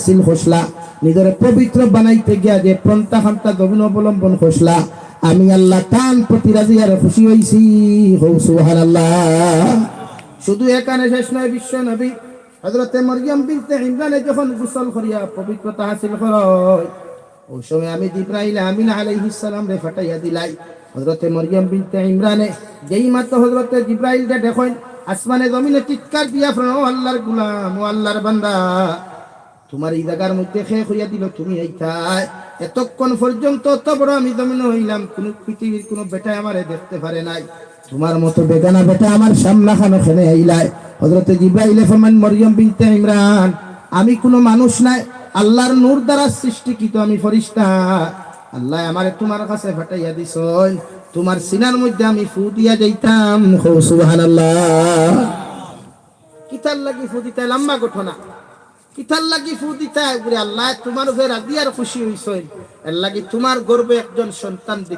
হাসিল হসলা নিজের পবিত্র বানাইতে গিয়া যে পন্থা খান্তা গভীর অবলম্বন হসলা আমি আল্লাহ তান প্রতি রাজি আর খুশি হইছি সুবহানাল্লাহ। শুধু এখানে শেষ নয়, বিশ্ব নবী হযরতে মরিয়ম বিনতে ইমরানে যখন গোসল করিয়া পবিত্রতা হাসিল হয় ওই সময় আমি জিবরাইল আমিন আলাইহিস সালাম রে ফাটাইয়া দিলাই। হযরতে মরিয়ম বিনতে ইমরানে যেই মাত্র হযরতে জিবরাইল রে দেখেন আসমানে জমিনে চিৎকার দিয়া ফেলেন, ও আল্লাহর গোলাম, ও আল্লাহর বান্দা, তোমার এই জায়গার মধ্যে খেয়ে হইয়া দিল, তুমি এইটাই এতক্ষণ পর্যন্ত অত বড় আমি জমিনে হইলাম, কোন পৃথিবীর কোন বেটা আমারে দেখতে পারে নাই, তোমার মতো বেগানা বেটা আমার সামনা খানো খেলে আইলাই। হযরতে জিবরাইল ফরমান, মরিয়ম বিনতে ইমরান, আমি কোনো মানুষ নাই, আল্লাহর নূর দ্বারা সৃষ্টিকৃত আমি ফেরেশতা, আল্লাহ আমারে তোমার কাছে পাঠাইয়া দিছেন, তোমার সিনার মধ্যে আমি ফু দিয়া যাইতাম। সুবহানাল্লাহ। কিতার লাগি ফু দিতে, লম্বা ঘটনা, কিতার লাগি ফু দিতে, আল্লাহ তোমার উপরে রাজি আর খুশি হইছেন, এর লাগি তোমার গর্বে একজন সন্তান